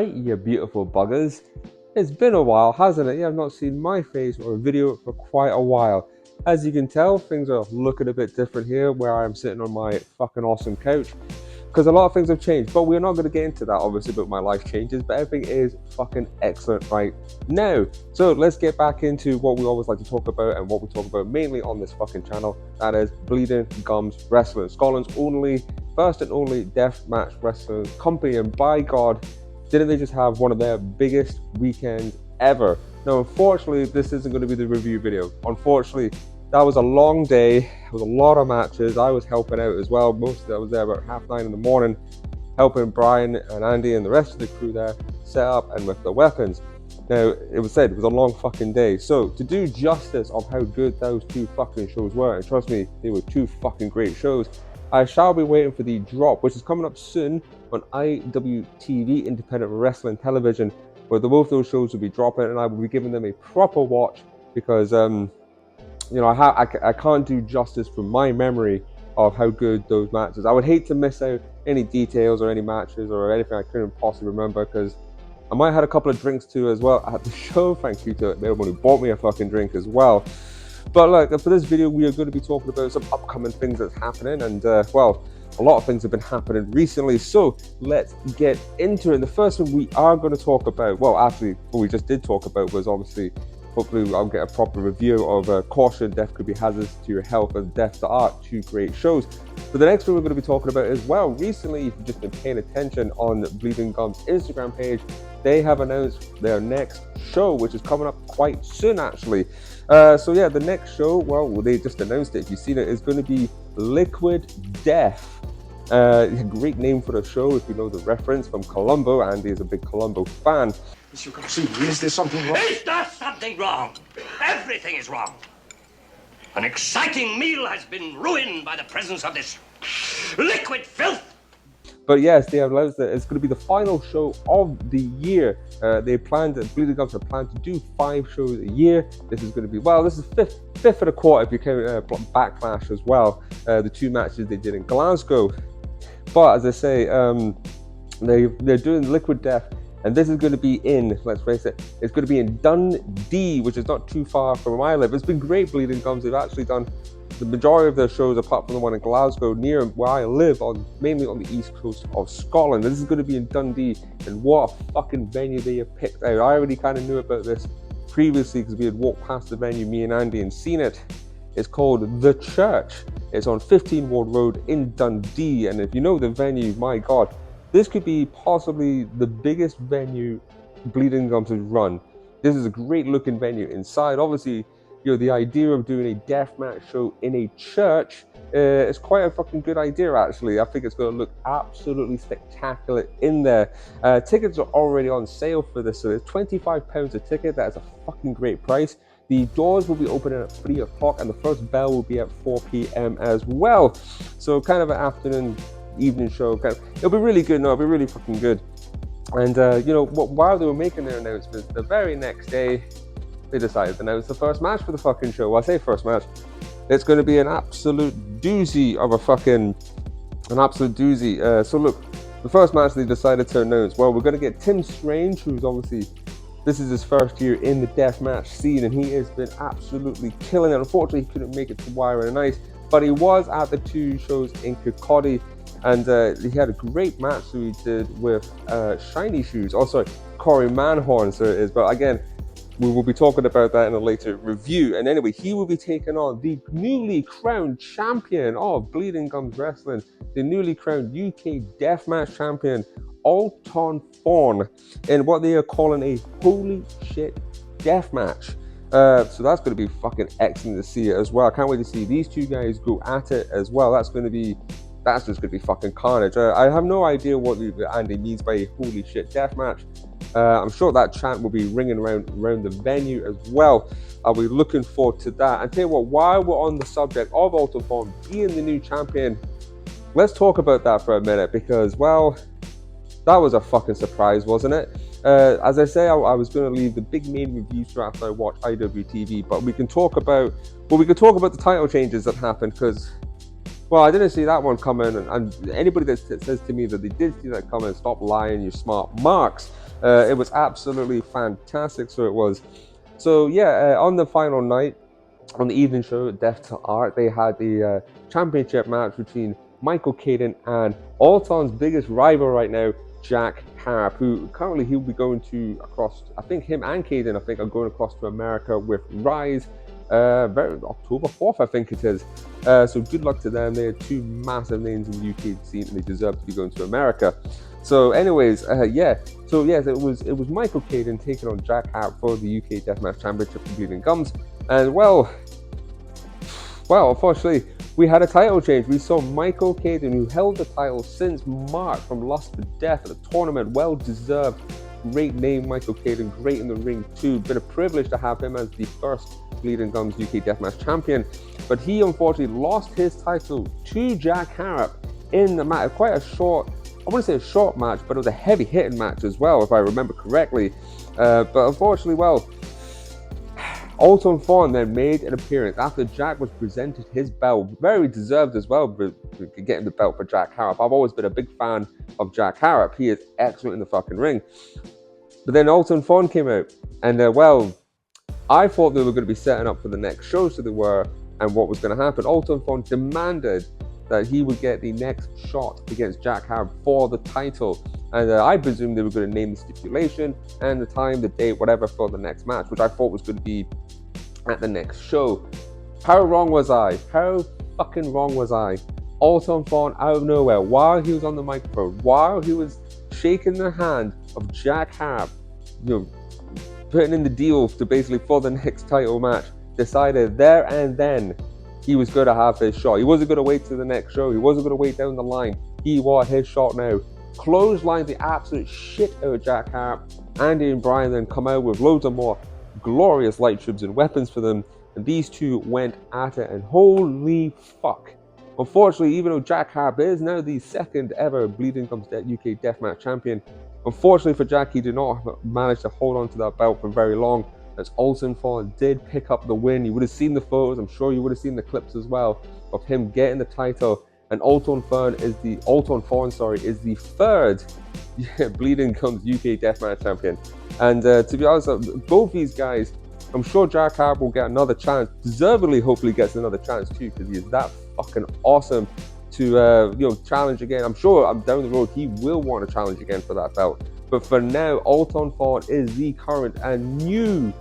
Alright, you beautiful buggers. It's been a while, hasn't it? Yeah, I've not seen my face or a video for quite a while. As you can tell, things are looking a bit different here where I'm sitting on my fucking awesome couch. Because a lot of things have changed, but we're not going to get into that obviously, but my life changes, but everything is fucking excellent right now. So let's get back into what we always like to talk about and what we talk about mainly on this fucking channel. That is Bleeding Gums Wrestling, Scotland's first and only deathmatch wrestling company, and by God, didn't they just have one of their biggest weekends ever? Now, unfortunately, this isn't going to be the review video. Unfortunately, that was a long day. It was a lot of matches. I was helping out as well. Mostly I was there about 9:30 in the morning, helping Brian and Andy and the rest of the crew there set up and with the weapons. Now, it was said it was a long fucking day. So to do justice of how good those two fucking shows were, and trust me, they were two fucking great shows, I shall be waiting for the drop, which is coming up soon on IWTV, Independent Wrestling Television, where both those shows will be dropping, and I will be giving them a proper watch because, you know, I can't do justice from my memory of how good those matches. I would hate to miss out any details or any matches or anything I couldn't possibly remember, because I might have had a couple of drinks too as well at the show. Thank you to everyone who bought me a fucking drink as well. But look, for this video, we are going to be talking about some upcoming things that's happening, and well, a lot of things have been happening recently, so let's get into it. The first thing we are going to talk about, well, actually, what we just did talk about was obviously, hopefully I'll get a proper review of Caution, Death Could Be Hazardous to Your Health, and Death to Art, two great shows. But the next thing we're going to be talking about as well, recently, if you've just been paying attention on Bleeding Gums Instagram page, they have announced their next show, which is coming up quite soon, actually. So yeah, the next show, well, they just announced it. If you've seen it, is going to be Liquid Death. A great name for the show, if you know the reference from Columbo. Andy is a big Columbo fan. Monsieur Garcia, is there something wrong? Is there something wrong? Everything is wrong. An exciting meal has been ruined by the presence of this liquid filth. But yes, they have announced that it's going to be the final show of the year. They planned, Bleeding Gums have planned to do 5 shows a year. This is going to be, well, this is fifth of the quarter if you count Backlash as well. The 2 matches they did in Glasgow. But as I say, they're doing Liquid Death, and this is going to be in, let's face it, it's going to be in Dundee, which is not too far from where I live. It's been great, Bleeding Gums. They've actually done the majority of their shows, apart from the one in Glasgow, near where I live, mainly on the east coast of Scotland. This is going to be in Dundee, and what a fucking venue they have picked out. I already kind of knew about this previously because we had walked past the venue, me and Andy, and seen it. It's called The Church. It's on 15 Ward Road in Dundee, and if you know the venue, my God, this could be possibly the biggest venue Bleeding Gums has run. This is a great looking venue inside. Obviously, you know, the idea of doing a deathmatch show in a church is quite a fucking good idea, actually. I think it's going to look absolutely spectacular in there. Tickets are already on sale for this, so it's £25 a ticket. That is a fucking great price. The doors will be opening at 3 o'clock, and the first bell will be at 4 p.m. as well. So kind of an afternoon, evening show. It'll be really good. No, it'll be really fucking good. And you know, while they were making their announcements, the very next day, they decided to announce the first match for the fucking show. Well, I say first match, it's going to be an absolute doozy of an absolute doozy. So look, the first match they decided to announce, well, we're going to get Tim Strange, who's obviously, this is his first year in the deathmatch scene, and he has been absolutely killing it. Unfortunately, he couldn't make it to Wire and Ice, but he was at the 2 shows in Kirkcaldy, and he had a great match that he did with Shiny Shoes. Oh, sorry, Corey Manhorn, so it is. But again, we will be talking about that in a later review. And anyway, he will be taking on the newly crowned champion of Bleeding Gums Wrestling, the newly crowned UK Deathmatch champion, Alton Thorne, in what they are calling a holy shit deathmatch. So that's going to be fucking excellent to see it as well. I can't wait to see these two guys go at it as well. That's just going to be fucking carnage. I have no idea what Andy means by a holy shit deathmatch. I'm sure that chant will be ringing around the venue as well. I'll be looking forward to that. And tell you what, while we're on the subject of Alton Thorne being the new champion, let's talk about that for a minute, because, well, that was a fucking surprise, wasn't it? As I say, I was going to leave the big main review straight after I watched IWTV, but we can talk about the title changes that happened, because, well, I didn't see that one coming, and anybody that says to me that they did see that coming, stop lying, you smart marks. It was absolutely fantastic, so it was. So yeah, on the final night, on the evening show, Death to Art, they had the championship match between Michael Caden and Alton's biggest rival right now, Jack Harp, who currently he'll be going to across, I think him and Caden, I think, are going across to America with Rise, October 4th, I think it is. So good luck to them. They're two massive names in the UK scene, and they deserve to be going to America. So anyways, So yes, it was Michael Caden taking on Jack Harp for the UK Deathmatch Championship for Bleeding Gums. And well, unfortunately, we had a title change. We saw Michael Caden, who held the title since March from Lust for Death at the tournament. Well deserved. Great name, Michael Caden. Great in the ring too. Been a privilege to have him as the first Bleeding Gums UK Deathmatch champion. But he unfortunately lost his title to Jack Harp in the match. Quite a short, I wouldn't say a short match, but it was a heavy hitting match as well, if I remember correctly. But unfortunately, Alton Fawn then made an appearance after Jack was presented his belt, very deserved as well, getting the belt for Jack Harp. I've always been a big fan of Jack Harp. He is excellent in the fucking ring. But then Alton Fawn came out, and I thought they were going to be setting up for the next show, so they were, and what was going to happen. Alton Fawn demanded that he would get the next shot against Jack Harp for the title. And I presume they were going to name the stipulation and the time, the date, whatever, for the next match, which I thought was going to be at the next show. How wrong was I? How fucking wrong was I? Alton Fawn, out of nowhere, while he was on the microphone, while he was shaking the hand of Jack Harp, putting in the deal to basically for the next title match, decided there and then he was going to have his shot. He wasn't going to wait to the next show. He wasn't going to wait down the line. He wanted his shot now. Clotheslined the absolute shit out of Jack Harp. Andy and Brian then come out with loads of more glorious light tubes and weapons for them. And these two went at it, and holy fuck. Unfortunately, even though Jack Harp is now the second ever Bleeding Gums UK Deathmatch champion, unfortunately for Jack, he did not manage to hold on to that belt for very long, as Alton Fawn did pick up the win. You would have seen the photos, I'm sure you would have seen the clips as well, of him getting the title. And Alton Fawn is the third Bleeding Gums UK Deathmatch champion. And to be honest, both these guys, I'm sure Jack Harp will get another chance. Deservedly, hopefully gets another chance too, because he is that fucking awesome to challenge again. I'm sure down the road he will want to challenge again for that belt. But for now, Alton Fawn is the current and new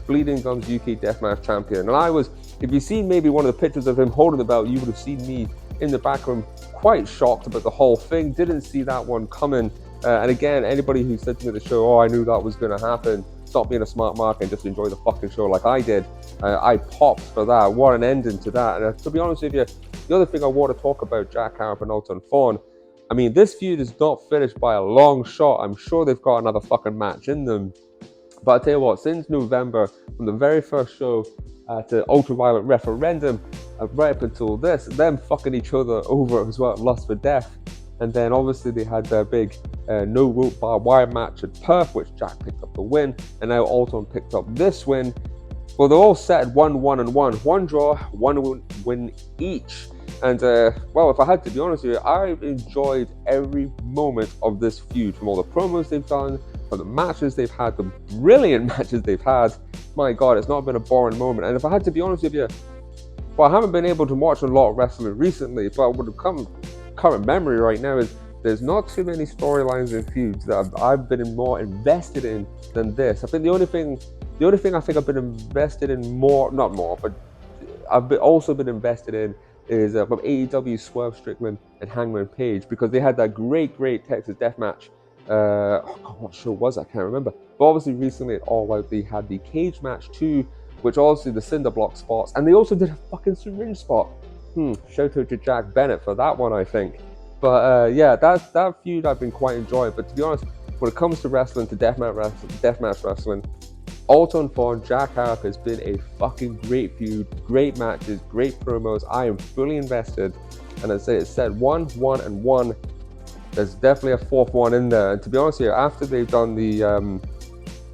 Bleeding Gums UK Deathmatch champion. And if you've seen maybe one of the pictures of him holding the belt, you would have seen me in the background quite shocked about the whole thing. Didn't see that one coming. And again, anybody who said to me at the show, oh, I knew that was going to happen, stop being a smart mark and just enjoy the fucking show like I did. I popped for that. What an ending to that. And to be honest with you, the other thing I want to talk about Jack Harp and Alton Fawn, I mean, this feud is not finished by a long shot. I'm sure they've got another fucking match in them. But I tell you what, since November, from the very first show at the Ultraviolet Referendum, right up until this, them fucking each other over as well at Lust for Death. And then obviously they had their big no rope barbed wire match at Perth, which Jack picked up the win. And now Alton picked up this win. Well, they're all set at 1-1-1. One draw, one win each. And, if I had to be honest with you, I've enjoyed every moment of this feud, from all the promos they've done, from the matches they've had, the brilliant matches they've had. My God, it's not been a boring moment. And if I had to be honest with you, I haven't been able to watch a lot of wrestling recently, but what would come current memory right now is there's not too many storylines and feuds that I've been more invested in than this. I think the only thing I think I've been invested in but I've also been invested in is from AEW Swerve Strickland and Hangman Page, because they had that great Texas Death Match. What show was that? I can't remember. But obviously recently at All Out they had the cage match too, which also the cinder block spots, and they also did a fucking syringe spot. Shout out to Jack Bennett for that one, I think. But that feud I've been quite enjoying. But to be honest, when it comes to wrestling, to deathmatch wrestling, Alton Fawn, Jack Harp has been a fucking great feud, great matches, great promos. I am fully invested, and I say it's said 1-1-1. There's definitely a fourth one in there. And to be honest here, after they've done the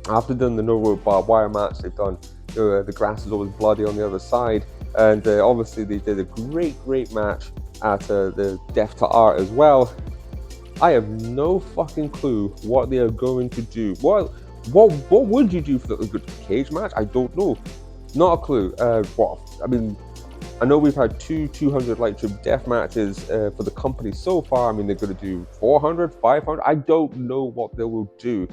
no rope barbed wire match, they've done the grass is always bloody on the other side, and obviously they did a great match at the Death to Art as well. I have no fucking clue what they are going to do. What would you do for the good cage match? I don't know. Not a clue. I mean, I know we've had 200 light tube death matches for the company so far. I mean, they're going to do 400, 500. I don't know what they will do.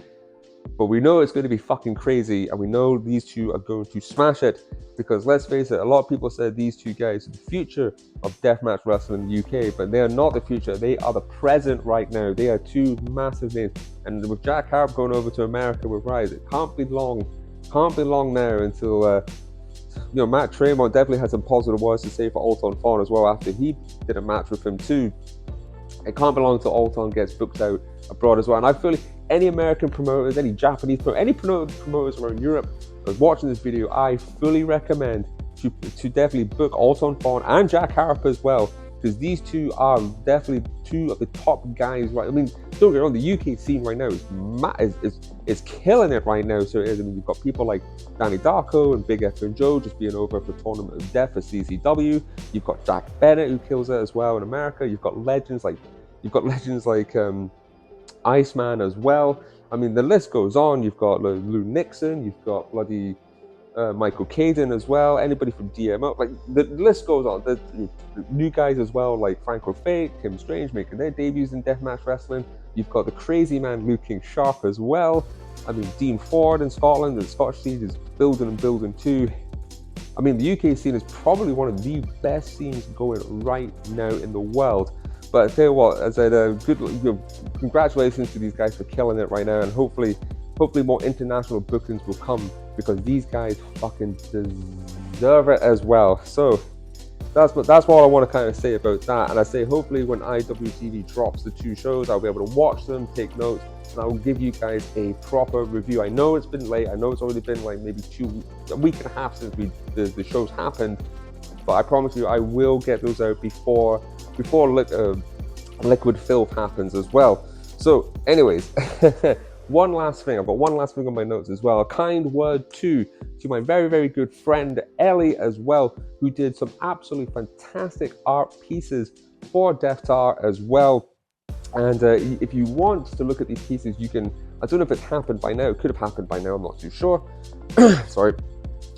But we know it's going to be fucking crazy, and we know these two are going to smash it, because let's face it, a lot of people said these two guys are the future of deathmatch wrestling in the UK, but they are not the future. They are the present right now. They are two massive names. And with Jack Harp going over to America with Rise, it can't be long now until Matt Tremont definitely had some positive words to say for Alton Fawn as well after he did a match with him too. It can't be long until Alton gets booked out abroad as well. And I feel like any American promoters, any Japanese promoters, any promoters around Europe that's watching this video, I fully recommend to definitely book Alton Fawn and Jack Harp as well, because these two are definitely two of the top guys. Right? I mean, don't get me wrong, the UK scene right now is killing it right now. So it is. I mean, you've got people like Danny Darko and Big F and Joe just being over for Tournament of Death for CCW. You've got Jack Bennett who kills it as well in America. You've got legends like Iceman as well. I mean, the list goes on. You've got Lou Nixon. You've got bloody Michael Caden as well. Anybody from DMO. Like, the list goes on. The new guys as well, like Franco Fate, Tim Strange making their debuts in deathmatch wrestling. You've got the crazy man Luke King Sharp as well. I mean, Dean Ford in Scotland. The Scottish scene is building and building too. I mean, the UK scene is probably one of the best scenes going right now in the world. But I tell you what, as I said, congratulations to these guys for killing it right now, and hopefully more international bookings will come, because these guys fucking deserve it as well. So that's what I want to kind of say about that. And I say hopefully when IWTV drops the two shows, I'll be able to watch them, take notes, and I will give you guys a proper review. I know it's been late. I know it's already been like maybe a week and a half since the shows happened, but I promise you I will get those out before Liquid Filth happens as well. So anyways, one last thing. I've got one last thing on my notes as well. A kind word to my very, very good friend Ellie as well, who did some absolutely fantastic art pieces for Deftar as well. And if you want to look at these pieces, you can, I don't know if it's happened by now, it could have happened by now, I'm not too sure. Sorry,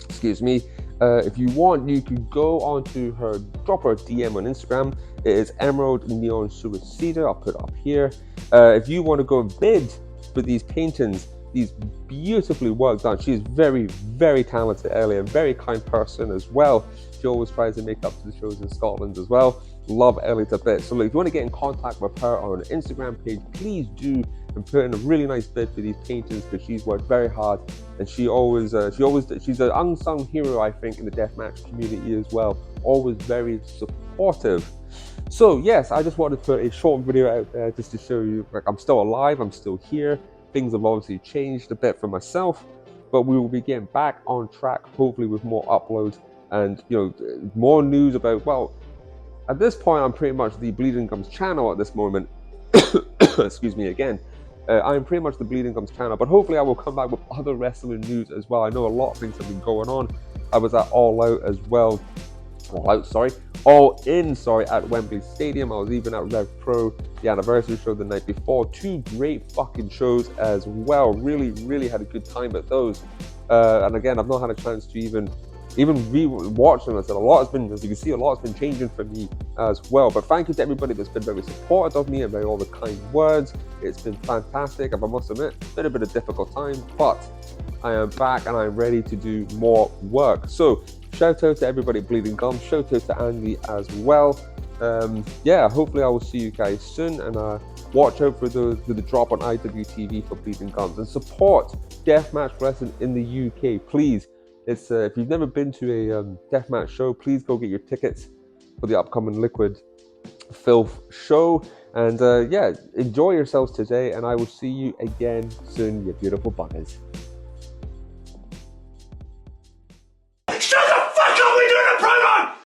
excuse me. If you want, you can go onto her, drop her a DM on Instagram. It is Emerald Neon Suicida. I'll put it up here. If you want to go and bid for these paintings, these beautifully worked done. She's very, very talented, Ellie, a very kind person as well. She always tries to make up to the shows in Scotland as well. Love Ellie to bits. So look, if you want to get in contact with her on her Instagram page, please do, and put in a really nice bid for these paintings, because she's worked very hard, and she's an unsung hero, I think, in the deathmatch community as well. Always very supportive. So yes, I just wanted to put a short video out there just to show you, like, I'm still alive, I'm still here. Things have obviously changed a bit for myself, but we will be getting back on track, hopefully with more uploads and more news about, well, at this point I'm pretty much the Bleeding Gums channel at this moment. Excuse me again. I'm pretty much the Bleeding Gums channel, but hopefully I will come back with other wrestling news as well. I know a lot of things have been going on. I was at All Out as well. All In at Wembley Stadium. I was even at Rev Pro, the anniversary show the night before. Two great fucking shows as well. Really, really had a good time at those. And again, I've not had a chance to even re-watch them. I said a lot has been, as you can see, a lot has been changing for me as well. But thank you to everybody that's been very supportive of me and very all the kind words. It's been fantastic. I must admit, it's been a bit of a difficult time, but I am back and I'm ready to do more work. So shout out to everybody at Bleeding Gums. Shout out to Andy as well. Yeah, hopefully I will see you guys soon, and watch out for the drop on IWTV for Bleeding Gums, and support deathmatch wrestling in the UK, please. It's if you've never been to a deathmatch show, please go get your tickets for the upcoming Liquid Filth show. And yeah, enjoy yourselves today, and I will see you again soon, you beautiful buggers.